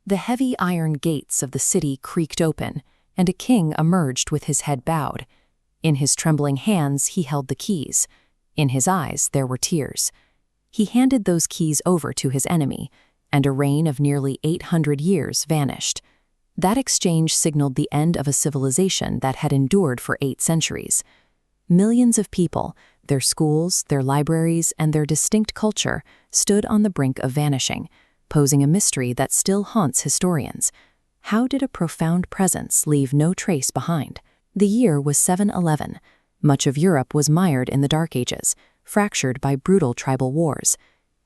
The heavy iron gates of the city creaked open, and a king emerged with his head bowed. In his trembling hands he held the keys. In his eyes there were tears. He handed those keys over to his enemy, and a reign of nearly 800 years vanished. That exchange signaled the end of a civilization that had endured for 8 centuries. Millions of people, their schools, their libraries, and their distinct culture stood on the brink of vanishing, posing a mystery that still haunts historians. How did a profound presence leave no trace behind? The year was 711. Much of Europe was mired in the Dark Ages, fractured by brutal tribal wars.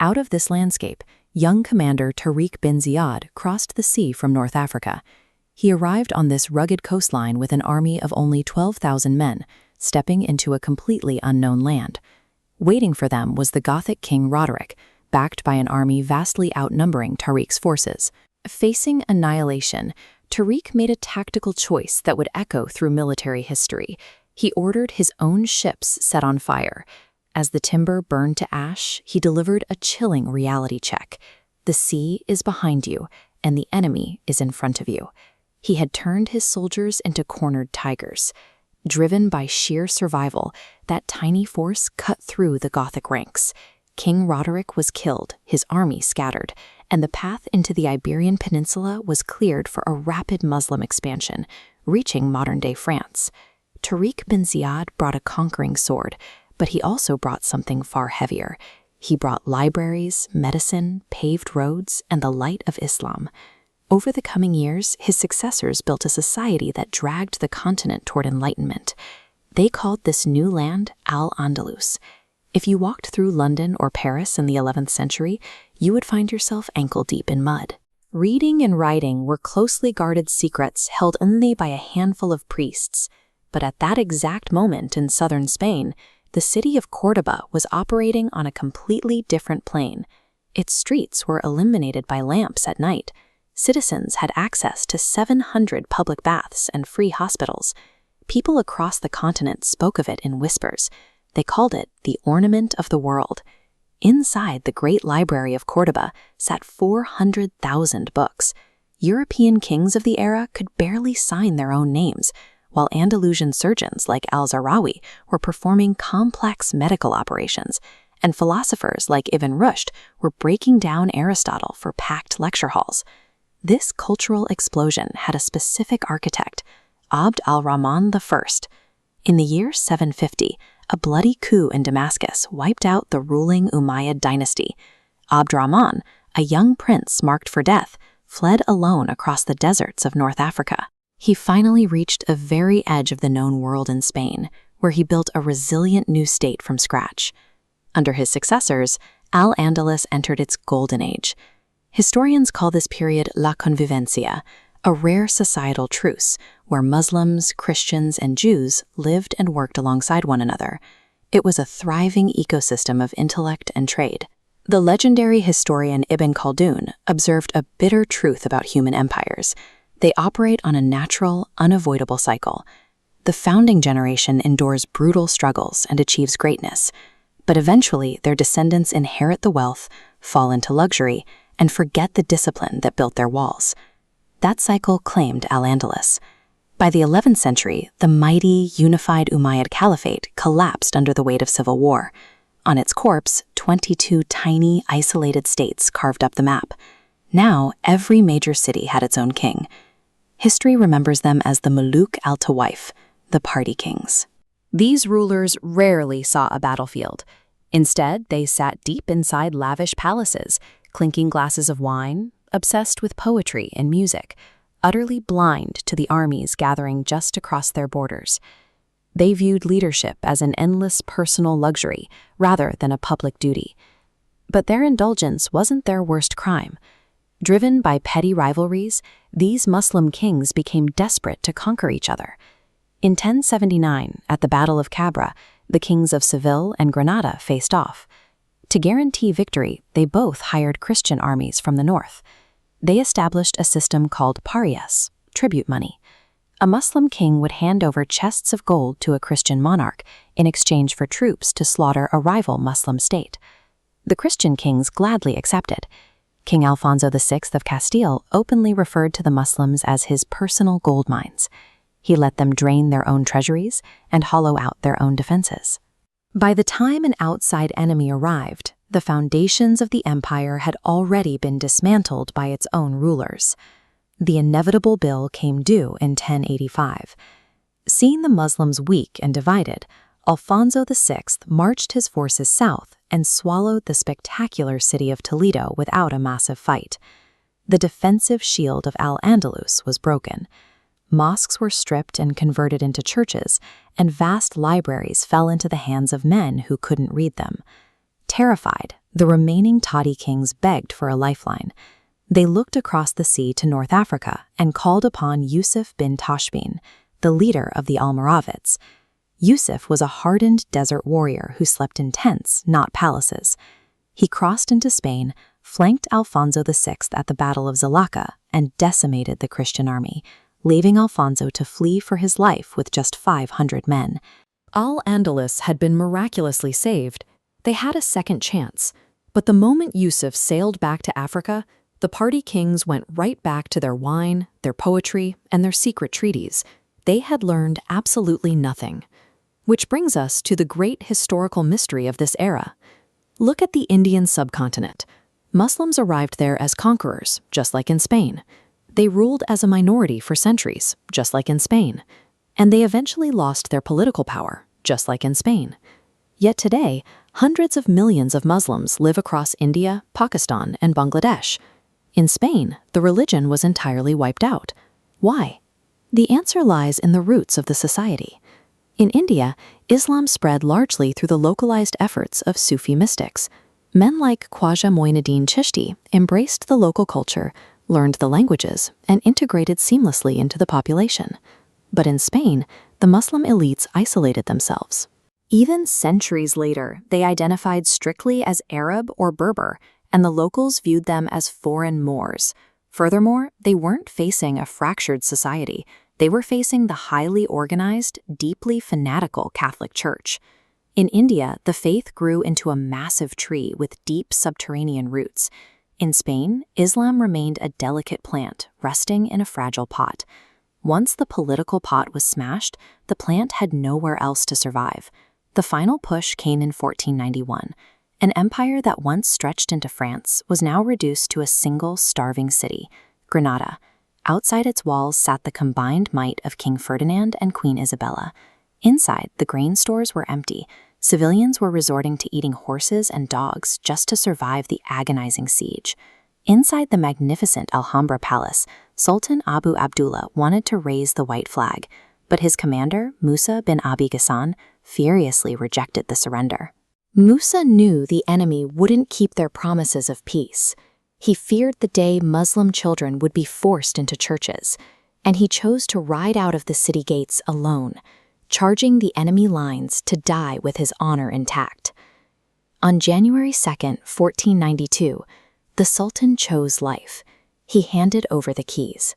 Out of this landscape, young commander Tariq ibn Ziyad crossed the sea from North Africa. He arrived on this rugged coastline with an army of only 12,000 men, stepping into a completely unknown land. Waiting for them was the Gothic king Roderick, backed by an army vastly outnumbering Tariq's forces. Facing annihilation, Tariq made a tactical choice that would echo through military history. He ordered his own ships set on fire. As the timber burned to ash, he delivered a chilling reality check. The sea is behind you, and the enemy is in front of you. He had turned his soldiers into cornered tigers. Driven by sheer survival, that tiny force cut through the Gothic ranks. King Roderick was killed, his army scattered, and the path into the Iberian Peninsula was cleared for a rapid Muslim expansion, reaching modern-day France. Tariq ibn Ziyad brought a conquering sword, but he also brought something far heavier. He brought libraries, medicine, paved roads, and the light of Islam. Over the coming years, his successors built a society that dragged the continent toward enlightenment. They called this new land Al-Andalus. If you walked through London or Paris in the 11th century, you would find yourself ankle-deep in mud. Reading and writing were closely guarded secrets held only by a handful of priests. But at that exact moment in southern Spain, the city of Cordoba was operating on a completely different plane. Its streets were illuminated by lamps at night. Citizens had access to 700 public baths and free hospitals. People across the continent spoke of it in whispers. They called it the ornament of the world. Inside the great library of Cordoba sat 400,000 books. European kings of the era could barely sign their own names, while Andalusian surgeons like Al-Zarawi were performing complex medical operations, and philosophers like Ibn Rushd were breaking down Aristotle for packed lecture halls. This cultural explosion had a specific architect, Abd al-Rahman I. In the year 750, a bloody coup in Damascus wiped out the ruling Umayyad dynasty. Abd Rahman, a young prince marked for death, fled alone across the deserts of North Africa. He finally reached a very edge of the known world in Spain, where he built a resilient new state from scratch. Under his successors, Al-Andalus entered its golden age. Historians call this period La Convivencia, a rare societal truce where Muslims, Christians, and Jews lived and worked alongside one another. It was a thriving ecosystem of intellect and trade. The legendary historian Ibn Khaldun observed a bitter truth about human empires. They operate on a natural, unavoidable cycle. The founding generation endures brutal struggles and achieves greatness, but eventually their descendants inherit the wealth, fall into luxury, and forget the discipline that built their walls. That cycle claimed Al-Andalus. By the 11th century, the mighty, unified Umayyad Caliphate collapsed under the weight of civil war. On its corpse, 22 tiny, isolated states carved up the map. Now, every major city had its own king. History remembers them as the Muluk al-Tawaif, the party kings. These rulers rarely saw a battlefield. Instead, they sat deep inside lavish palaces, clinking glasses of wine, obsessed with poetry and music, utterly blind to the armies gathering just across their borders. They viewed leadership as an endless personal luxury rather than a public duty. But their indulgence wasn't their worst crime. Driven by petty rivalries, these Muslim kings became desperate to conquer each other. In 1079, at the Battle of Cabra, the kings of Seville and Granada faced off. To guarantee victory, they both hired Christian armies from the north. They established a system called parias, tribute money. A Muslim king would hand over chests of gold to a Christian monarch in exchange for troops to slaughter a rival Muslim state. The Christian kings gladly accepted. King Alfonso VI of Castile openly referred to the Muslims as his personal gold mines. He let them drain their own treasuries and hollow out their own defenses. By the time an outside enemy arrived, the foundations of the empire had already been dismantled by its own rulers. The inevitable bill came due in 1085. Seeing the Muslims weak and divided, Alfonso VI marched his forces south and swallowed the spectacular city of Toledo without a massive fight. The defensive shield of Al-Andalus was broken. Mosques were stripped and converted into churches, and vast libraries fell into the hands of men who couldn't read them. Terrified, the remaining Tadi kings begged for a lifeline. They looked across the sea to North Africa and called upon Yusuf bin Tashbin, the leader of the Almoravids. Yusuf was a hardened desert warrior who slept in tents, not palaces. He crossed into Spain, flanked Alfonso VI at the Battle of Zallaqa, and decimated the Christian army, leaving Alfonso to flee for his life with just 500 men. Al-Andalus had been miraculously saved. They had a second chance. But the moment Yusuf sailed back to Africa, the party kings went right back to their wine, their poetry, and their secret treaties. They had learned absolutely nothing. Which brings us to the great historical mystery of this era. Look at the Indian subcontinent. Muslims arrived there as conquerors, just like in Spain. They ruled as a minority for centuries, just like in Spain. And they eventually lost their political power, just like in Spain. Yet today, hundreds of millions of Muslims live across India, Pakistan, and Bangladesh. In Spain, the religion was entirely wiped out. Why? The answer lies in the roots of the society. In India, Islam spread largely through the localized efforts of Sufi mystics. Men like Khwaja Moinuddin Chishti embraced the local culture, learned the languages, and integrated seamlessly into the population. But in Spain, the Muslim elites isolated themselves. Even centuries later, they identified strictly as Arab or Berber, and the locals viewed them as foreign Moors. Furthermore, they weren't facing a fractured society. They were facing the highly organized, deeply fanatical Catholic Church. In India, the faith grew into a massive tree with deep subterranean roots. In Spain, Islam remained a delicate plant, resting in a fragile pot. Once the political pot was smashed, the plant had nowhere else to survive. The final push came in 1491. An empire that once stretched into France was now reduced to a single starving city, Granada. Outside its walls sat the combined might of King Ferdinand and Queen Isabella. Inside, the grain stores were empty. Civilians were resorting to eating horses and dogs just to survive the agonizing siege. Inside the magnificent Alhambra Palace, Sultan Abu Abdullah wanted to raise the white flag, but his commander, Musa bin Abi Ghassan, furiously rejected the surrender. Musa knew the enemy wouldn't keep their promises of peace. He feared the day Muslim children would be forced into churches, and he chose to ride out of the city gates alone, charging the enemy lines to die with his honor intact. On January 2nd, 1492, the Sultan chose life. He handed over the keys.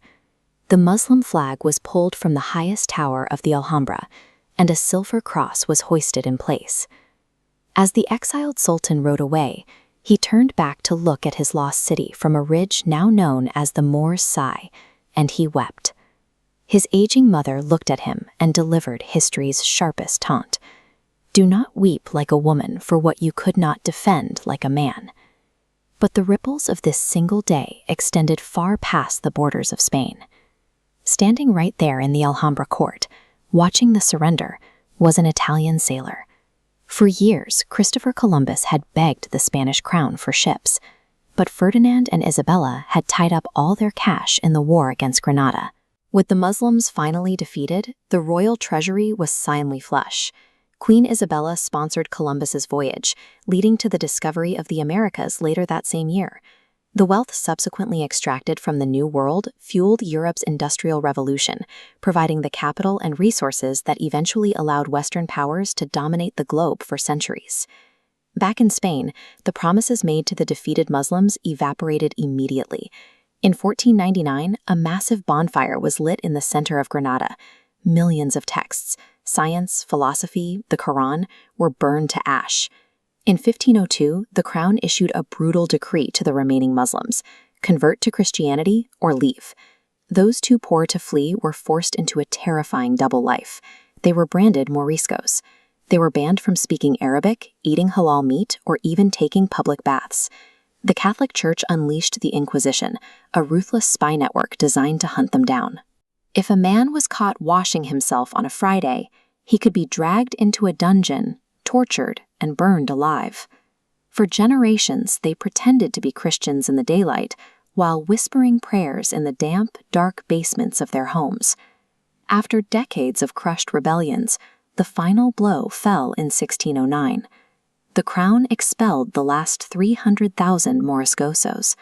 The Muslim flag was pulled from the highest tower of the Alhambra, and a silver cross was hoisted in place. As the exiled Sultan rode away, he turned back to look at his lost city from a ridge now known as the Moor's Sigh, and he wept. His aging mother looked at him and delivered history's sharpest taunt. Do not weep like a woman for what you could not defend like a man. But the ripples of this single day extended far past the borders of Spain. Standing right there in the Alhambra court, watching the surrender, was an Italian sailor. For years, Christopher Columbus had begged the Spanish crown for ships, but Ferdinand and Isabella had tied up all their cash in the war against Granada. With the Muslims finally defeated, the royal treasury was silently flush. Queen Isabella sponsored Columbus's voyage, leading to the discovery of the Americas later that same year. The wealth subsequently extracted from the New World fueled Europe's Industrial Revolution, providing the capital and resources that eventually allowed Western powers to dominate the globe for centuries. Back in Spain, the promises made to the defeated Muslims evaporated immediately. In 1499, a massive bonfire was lit in the center of Granada. Millions of texts, science, philosophy, the Quran, were burned to ash. In 1502, the crown issued a brutal decree to the remaining Muslims: convert to Christianity or leave. Those too poor to flee were forced into a terrifying double life. They were branded Moriscos. They were banned from speaking Arabic, eating halal meat, or even taking public baths. The Catholic Church unleashed the Inquisition, a ruthless spy network designed to hunt them down. If a man was caught washing himself on a Friday, he could be dragged into a dungeon, tortured, and burned alive. For generations, they pretended to be Christians in the daylight, while whispering prayers in the damp, dark basements of their homes. After decades of crushed rebellions, the final blow fell in 1609. The crown expelled the last 300,000 Moriscosos.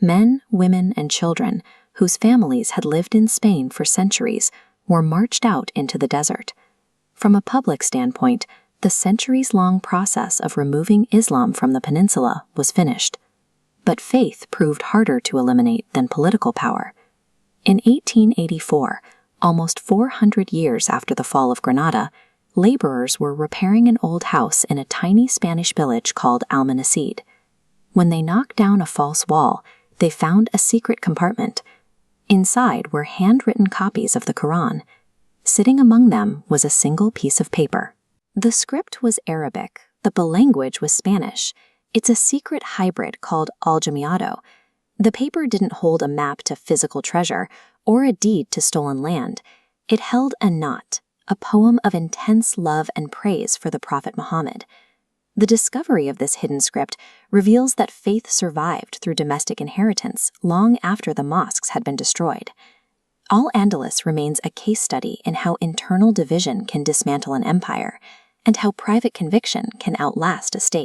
Men, women, and children, whose families had lived in Spain for centuries, were marched out into the desert. From a public standpoint, the centuries-long process of removing Islam from the peninsula was finished. But faith proved harder to eliminate than political power. In 1884, almost 400 years after the fall of Granada, laborers were repairing an old house in a tiny Spanish village called Almanacid. When they knocked down a false wall, they found a secret compartment. Inside were handwritten copies of the Quran. Sitting among them was a single piece of paper. The script was Arabic, but the language was Spanish. It's a secret hybrid called Al-Jamiado. The paper didn't hold a map to physical treasure or a deed to stolen land. It held a knot, a poem of intense love and praise for the Prophet Muhammad. The discovery of this hidden script reveals that faith survived through domestic inheritance long after the mosques had been destroyed. Al-Andalus remains a case study in how internal division can dismantle an empire, and how private conviction can outlast a state.